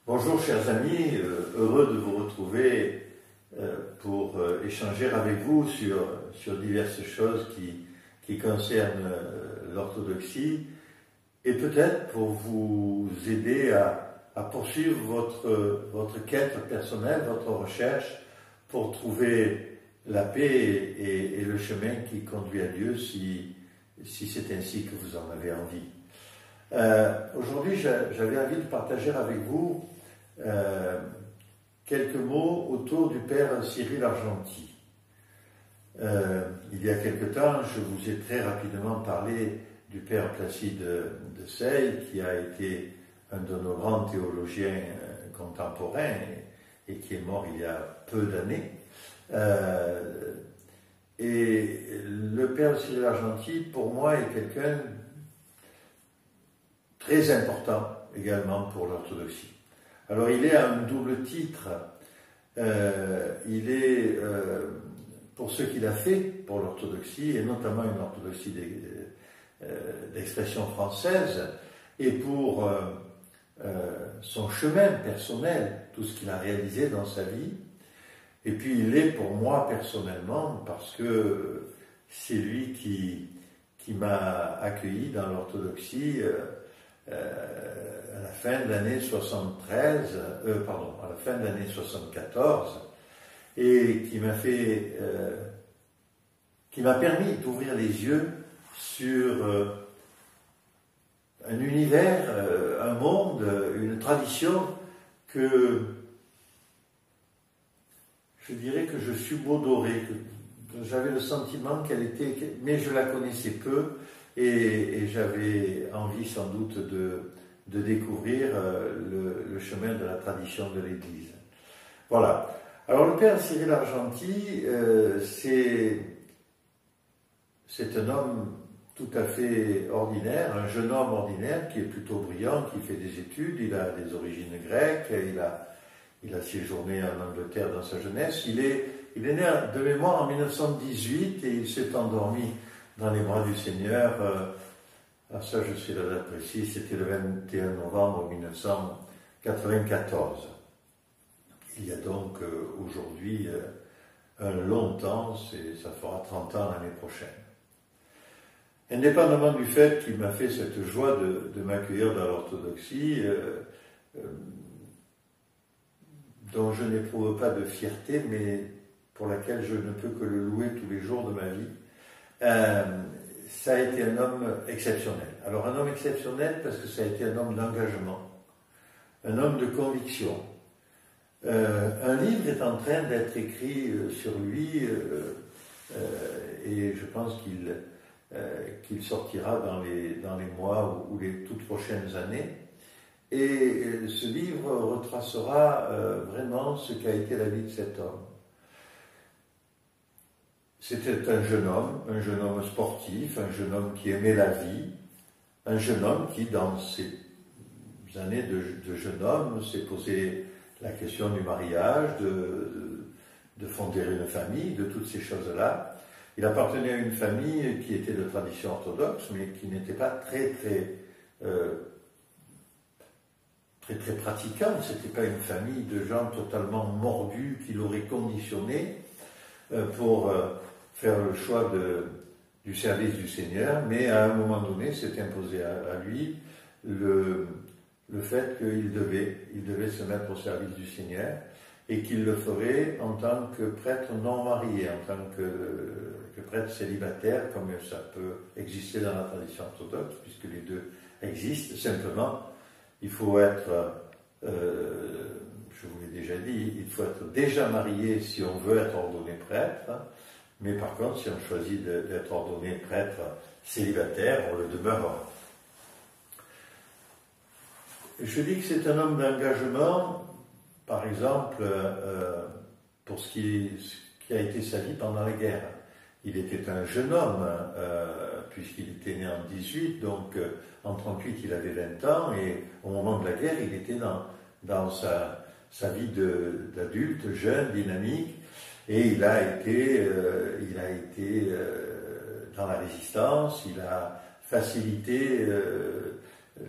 Bonjour chers amis, heureux de vous retrouver pour échanger avec vous sur diverses choses qui concernent l'orthodoxie et peut-être pour vous aider à poursuivre votre quête personnelle, votre recherche pour trouver la paix et le chemin qui conduit à Dieu si c'est ainsi que vous en avez envie. Aujourd'hui, j'avais envie de partager avec vous quelques mots autour du père Cyril Argenty. Il y a quelque temps, je vous ai très rapidement parlé du père Placide de Sales, qui a été un de nos grands théologiens contemporains et qui est mort il y a peu d'années. Et le père Cyril Argenty, pour moi, est quelqu'un très important également pour l'orthodoxie. Alors il est à un double titre. Il est, pour ce qu'il a fait pour l'orthodoxie, et notamment une orthodoxie d'expression française, et pour son chemin personnel, tout ce qu'il a réalisé dans sa vie. Et puis il est pour moi personnellement, parce que c'est lui qui m'a accueilli dans l'orthodoxie à la fin de l'année 73, à la fin de l'année 74, et qui m'a permis d'ouvrir les yeux sur un univers, un monde, une tradition que je dirais que je subodorais, que j'avais le sentiment qu'elle était, mais je la connaissais peu, et j'avais envie sans doute de découvrir le chemin de la tradition de l'Église. Voilà. Alors le père Cyril Argenty, c'est un homme tout à fait ordinaire, un jeune homme ordinaire qui est plutôt brillant, qui fait des études, il a des origines grecques, il a séjourné en Angleterre dans sa jeunesse. Il est né de mémoire en 1918 et il s'est endormi dans les bras du Seigneur. Ça, je sais la date précise, c'était le 21 novembre 1994. Il y a donc aujourd'hui un long temps, ça fera 30 ans l'année prochaine. Indépendamment du fait qu'il m'a fait cette joie de m'accueillir dans l'orthodoxie, dont je n'éprouve pas de fierté, mais pour laquelle je ne peux que le louer tous les jours de ma vie, ça a été un homme exceptionnel. Alors un homme exceptionnel parce que ça a été un homme d'engagement, un homme de conviction. Un livre est en train d'être écrit sur lui et je pense qu'il sortira dans les mois ou les toutes prochaines années. Et ce livre retracera vraiment ce qu'a été la vie de cet homme. C'était un jeune homme sportif, un jeune homme qui aimait la vie, un jeune homme qui, dans ses années de jeune homme, s'est posé la question du mariage, de fonder une famille, de toutes ces choses-là. Il appartenait à une famille qui était de tradition orthodoxe, mais qui n'était pas très pratiquante. C'était pas une famille de gens totalement mordus qui l'auraient conditionné pour faire le choix du service du Seigneur, mais à un moment donné, s'est imposé à lui le fait qu'il devait se mettre au service du Seigneur et qu'il le ferait en tant que prêtre non marié, en tant que prêtre célibataire, comme ça peut exister dans la tradition orthodoxe, puisque les deux existent. Simplement, il faut être, je vous l'ai déjà dit, il faut être déjà marié si on veut être ordonné prêtre, mais par contre, si on choisit d'être ordonné prêtre célibataire, on le demeure. Je dis que c'est un homme d'engagement, par exemple, pour ce qui a été sa vie pendant la guerre. Il était un jeune homme, puisqu'il était né en 18, donc en 38 il avait 20 ans, et au moment de la guerre, il était dans sa vie d'adulte, jeune, dynamique, et il a été dans la résistance, il a facilité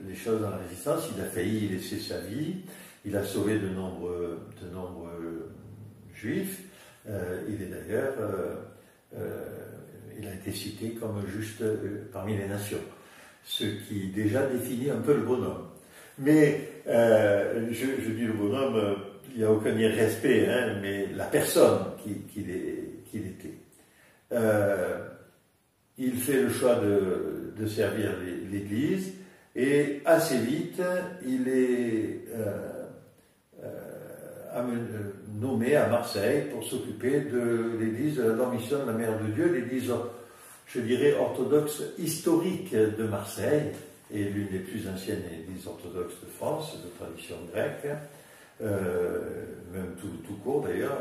les choses dans la résistance, il a failli y laisser sa vie, Il a sauvé de nombreux juifs. Il est d'ailleurs, il a été cité comme juste parmi les nations, ce qui déjà définit un peu le bonhomme. Mais je dis le bonhomme, il n'y a aucun irrespect, hein, mais la personne qu'il était. Il fait le choix de servir l'Église et assez vite, il est nommé à Marseille pour s'occuper de l'église de la Dormition de la Mère de Dieu, l'église, je dirais, orthodoxe historique de Marseille, et l'une des plus anciennes églises orthodoxes de France, de tradition grecque, même tout court d'ailleurs.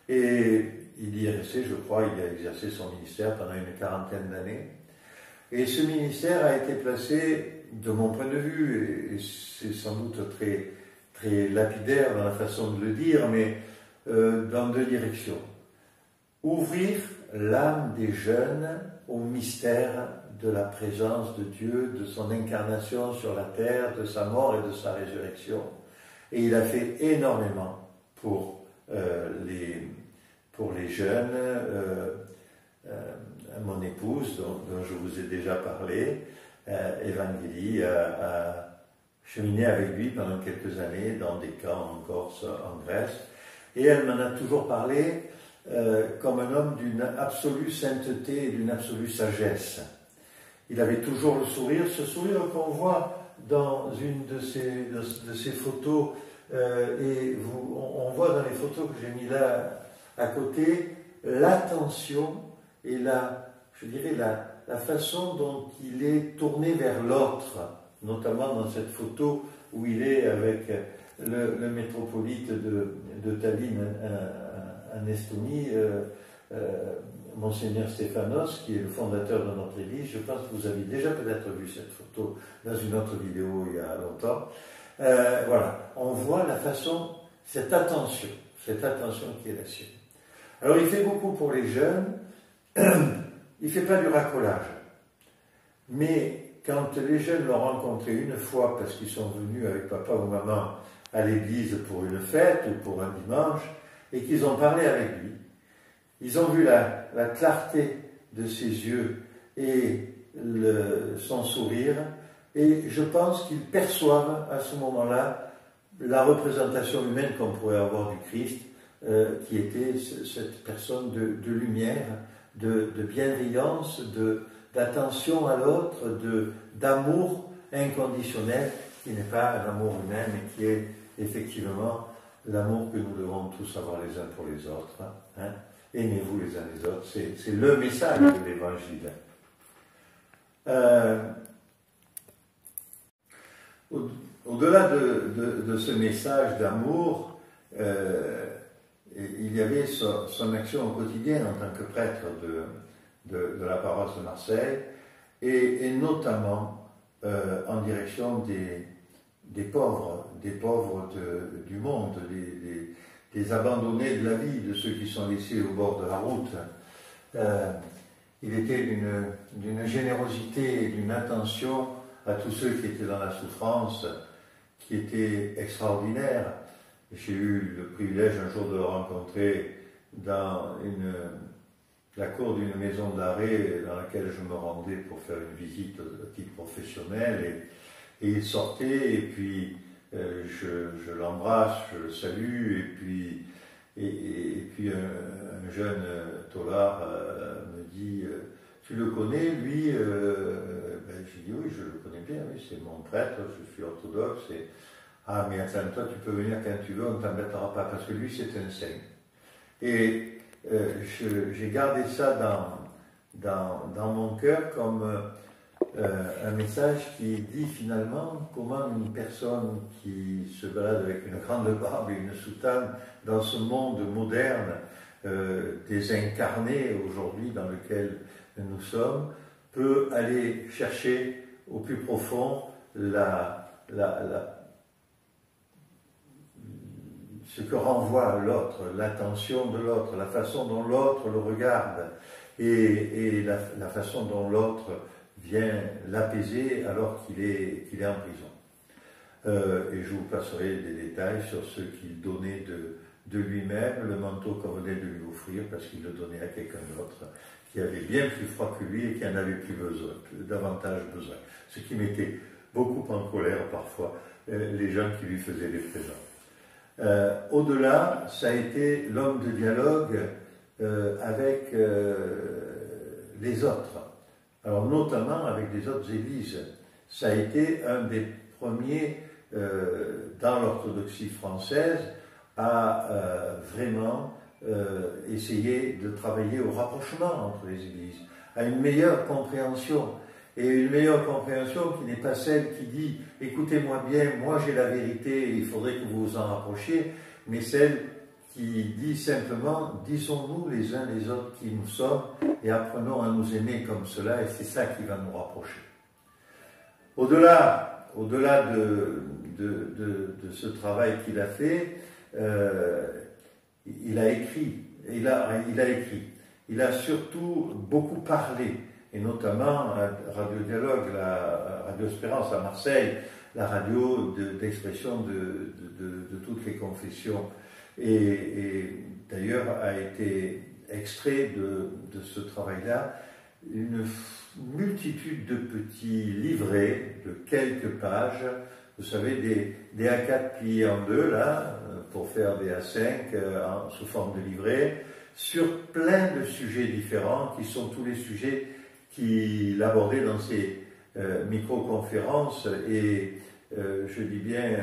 Et il y est resté, je crois, il a exercé son ministère pendant une quarantaine d'années. Et ce ministère a été placé, de mon point de vue, et c'est sans doute très lapidaire dans la façon de le dire, mais dans deux directions. Ouvrir l'âme des jeunes au mystère de la présence de Dieu, de son incarnation sur la terre, de sa mort et de sa résurrection. Et il a fait énormément pour les jeunes. Mon épouse, dont je vous ai déjà parlé, Evangélie, a cheminé avec lui pendant quelques années dans des camps en Corse, en Grèce, et elle m'en a toujours parlé comme un homme d'une absolue sainteté et d'une absolue sagesse. Il avait toujours le sourire, ce sourire qu'on voit dans une de ces photos, et on voit dans les photos que j'ai mis là à côté l'attention et je dirais la façon dont il est tourné vers l'autre, notamment dans cette photo où il est avec le métropolite de Tallinn en Estonie, Monseigneur Stéphanos, qui est le fondateur de notre église. Je pense que vous avez déjà peut-être vu cette photo dans une autre vidéo il y a longtemps. Voilà, on voit la façon, cette attention qui est la sienne. Alors il fait beaucoup pour les jeunes, il ne fait pas du racolage, mais quand les jeunes l'ont rencontré une fois parce qu'ils sont venus avec papa ou maman à l'église pour une fête ou pour un dimanche, et qu'ils ont parlé avec lui, ils ont vu la clarté de ses yeux et son sourire, et je pense qu'ils perçoivent à ce moment-là la représentation humaine qu'on pourrait avoir du Christ, qui était cette personne de lumière, de bienveillance, d'attention à l'autre, d'amour inconditionnel, qui n'est pas un amour humain, mais qui est effectivement l'amour que nous devons tous avoir les uns pour les autres. Hein. Aimez-vous les uns les autres, c'est le message de l'Évangile. Au-delà de ce message d'amour, il y avait son action au quotidien en tant que prêtre de la paroisse de Marseille, et notamment en direction des pauvres du monde, des abandonnés de la vie, de ceux qui sont laissés au bord de la route. Il était d'une générosité et d'une attention à tous ceux qui étaient dans la souffrance, qui était extraordinaire. J'ai eu le privilège un jour de le rencontrer dans la cour d'une maison d'arrêt dans laquelle je me rendais pour faire une visite à titre professionnel, et il sortait, et puis je l'embrasse, je le salue, et puis un jeune tolard me dit tu le connais, lui? Je dis oui, je le connais bien, oui, c'est mon prêtre, je suis orthodoxe. Ah, mais attends, toi, tu peux venir quand tu veux, on ne t'embêtera pas, parce que lui, c'est un saint. Et j'ai gardé ça dans mon cœur comme un message qui dit finalement comment une personne qui se balade avec une grande barbe et une soutane dans ce monde moderne, désincarné aujourd'hui dans lequel nous sommes, peut aller chercher au plus profond ce que renvoie l'autre, l'attention de l'autre, la façon dont l'autre le regarde, et la façon dont l'autre vient l'apaiser alors qu'il est en prison. et je vous passerai des détails sur ce qu'il donnait de lui-même, le manteau qu'on venait de lui offrir, parce qu'il le donnait à quelqu'un d'autre qui avait bien plus froid que lui et qui en avait plus besoin, davantage besoin. Ce qui mettait beaucoup en colère parfois les gens qui lui faisaient des présents. Au-delà, ça a été l'homme de dialogue avec les autres, alors notamment avec les autres églises. Ça a été un des premiers dans l'orthodoxie française à vraiment essayer de travailler au rapprochement entre les églises, à une meilleure compréhension. Et une meilleure compréhension qui n'est pas celle qui dit « écoutez-moi bien, moi j'ai la vérité, il faudrait que vous vous en rapprochiez », mais celle qui dit simplement « disons-nous les uns les autres qui nous sommes et apprenons à nous aimer comme cela » et c'est ça qui va nous rapprocher. Au-delà de ce travail qu'il a fait, il a écrit, il a surtout beaucoup parlé, et notamment Radio Dialogue, la Radio Espérance à Marseille, la radio d'expression de toutes les confessions, et d'ailleurs a été extrait de ce travail-là une multitude de petits livrets de quelques pages, vous savez, des A4 pliés en deux, là, pour faire des A5 sous forme de livret, sur plein de sujets différents, qui sont tous les sujets qu'il abordait dans ses micro-conférences, et je dis bien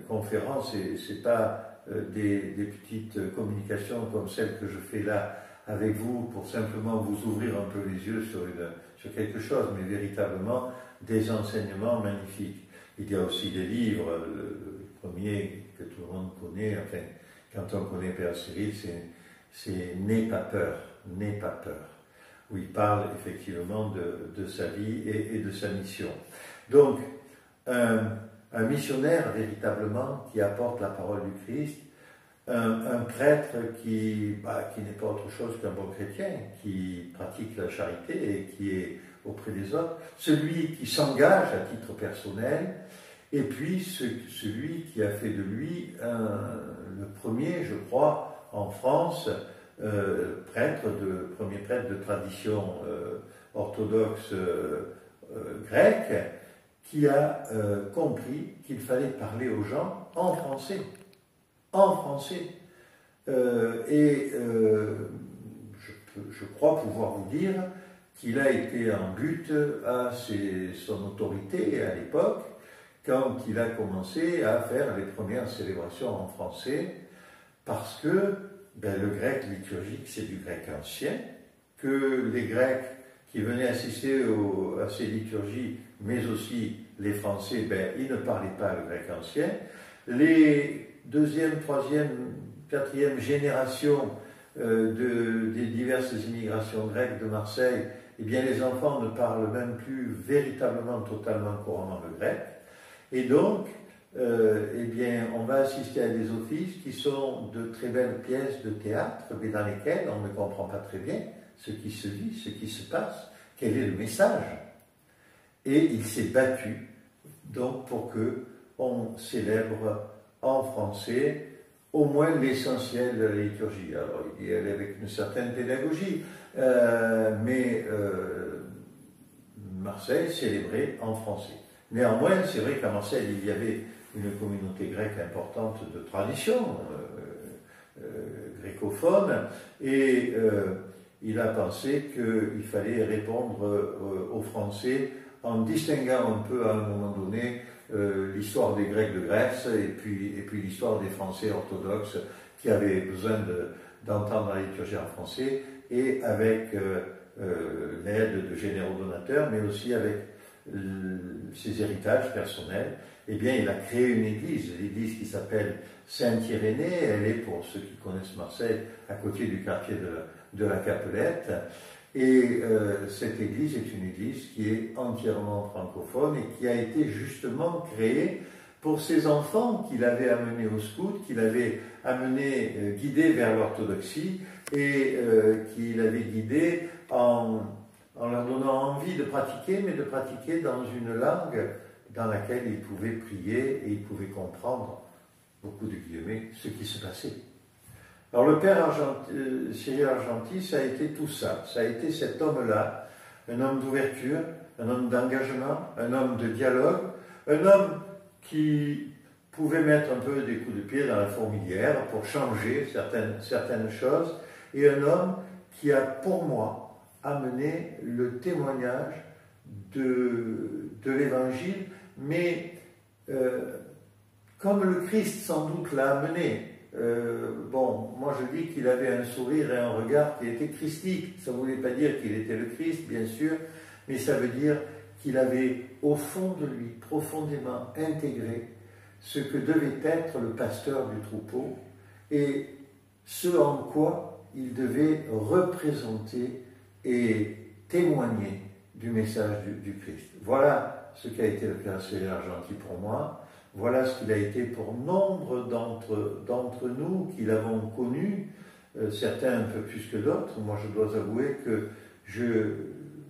conférences, et c'est pas des petites communications comme celles que je fais là avec vous, pour simplement vous ouvrir un peu les yeux sur quelque chose, mais véritablement des enseignements magnifiques. Il y a aussi des livres, le premier que tout le monde connaît, enfin, quand on connaît Père Cyril, c'est N'aie pas peur, n'aie pas peur, où il parle effectivement de sa vie et de sa mission. Donc, un missionnaire véritablement qui apporte la parole du Christ, un prêtre qui n'est pas autre chose qu'un bon chrétien, qui pratique la charité et qui est auprès des autres, celui qui s'engage à titre personnel, et puis celui qui a fait de lui le premier, je crois, en France, premier prêtre de tradition orthodoxe grecque, qui a compris qu'il fallait parler aux gens en français. En français. Je crois pouvoir vous dire qu'il a été en but à son autorité à l'époque, quand il a commencé à faire les premières célébrations en français, parce que le grec liturgique, c'est du grec ancien, que les Grecs qui venaient assister à ces liturgies, mais aussi les Français, ils ne parlaient pas le grec ancien. Les deuxième, troisième, quatrième génération des diverses immigrations grecques de Marseille, eh bien les enfants ne parlent même plus véritablement, totalement, couramment le grec. Et donc, eh bien, on va assister à des offices qui sont de très belles pièces de théâtre, mais dans lesquelles on ne comprend pas très bien ce qui se dit, ce qui se passe, quel est le message. Et il s'est battu donc pour que on célèbre en français au moins l'essentiel de la liturgie. Alors il y allait avec une certaine pédagogie, mais Marseille célébrait en français. Néanmoins, c'est vrai qu'à Marseille, il y avait une communauté grecque importante de tradition grécophone, et il a pensé qu'il fallait répondre aux Français en distinguant un peu à un moment donné l'histoire des Grecs de Grèce et puis l'histoire des Français orthodoxes qui avaient besoin d'entendre la liturgie en français, et avec l'aide de généraux donateurs, mais aussi avec ses héritages personnels. Eh bien, il a créé une église, l'église qui s'appelle Saint-Irénée. Elle est, pour ceux qui connaissent Marseille, à côté du quartier de la Capelette. Et cette église est une église qui est entièrement francophone et qui a été justement créée pour ces enfants qu'il avait amenés au scout, qu'il avait amenés, guidés vers l'orthodoxie, et qu'il avait guidés en leur donnant envie de pratiquer, mais de pratiquer dans une langue dans laquelle il pouvait prier et il pouvait comprendre, beaucoup de guillemets, ce qui se passait. Alors le père Cyril Argentis, ça a été tout ça. Ça a été cet homme-là, un homme d'ouverture, un homme d'engagement, un homme de dialogue, un homme qui pouvait mettre un peu des coups de pied dans la fourmilière pour changer certaines choses, et un homme qui a, pour moi, amené le témoignage de l'Évangile, mais comme le Christ sans doute l'a amené. Bon, moi je dis qu'il avait un sourire et un regard qui était christique. Ça ne voulait pas dire qu'il était le Christ, bien sûr, mais ça veut dire qu'il avait au fond de lui profondément intégré ce que devait être le pasteur du troupeau et ce en quoi il devait représenter et témoigner du message du Christ. Voilà ce qu'a été le Père Cyril Argentis pour moi. Voilà ce qu'il a été pour nombre d'entre nous qui l'avons connu, certains un peu plus que d'autres. Moi, je dois avouer que je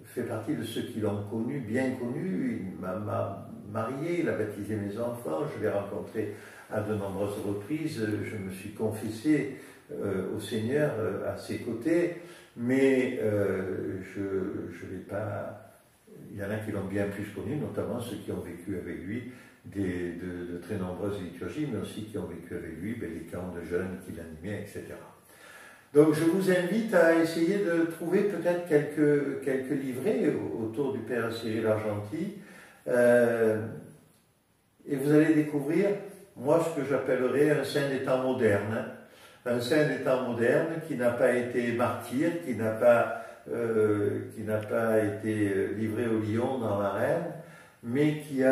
fais partie de ceux qui l'ont connu, bien connu. Il m'a marié, il a baptisé mes enfants, je l'ai rencontré à de nombreuses reprises. Je me suis confessé au Seigneur à ses côtés, mais je ne l'ai pas... Il y en a qui l'ont bien plus connu, notamment ceux qui ont vécu avec lui de très nombreuses liturgies, mais aussi qui ont vécu avec lui les camps de jeunes qu'il animait, etc. Donc je vous invite à essayer de trouver peut-être quelques livrets autour du Père Cyril Argentis, et vous allez découvrir, moi, ce que j'appellerais un saint des temps modernes, un saint des temps modernes qui n'a pas été martyr, qui n'a pas été livré au lion dans l'arène, mais qui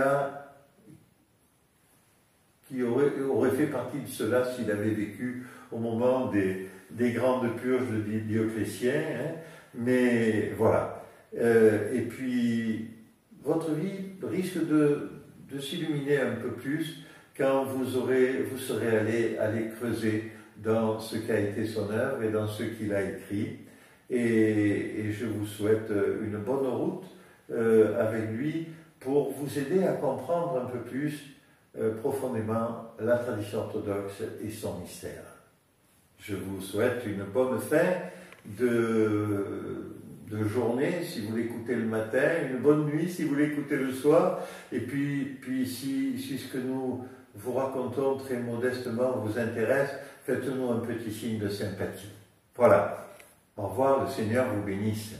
aurait fait partie de cela s'il avait vécu au moment des grandes purges de Dioclétien, hein. Mais voilà. Et puis, votre vie risque de s'illuminer un peu plus quand vous serez allé creuser dans ce qu'a été son œuvre et dans ce qu'il a écrit. Et je vous souhaite une bonne route avec lui pour vous aider à comprendre un peu plus profondément la tradition orthodoxe et son mystère. Je vous souhaite une bonne fin de journée si vous l'écoutez le matin, une bonne nuit si vous l'écoutez le soir, et puis si ce que nous vous racontons très modestement vous intéresse, faites-nous un petit signe de sympathie. Voilà. Au revoir, le Seigneur vous bénisse.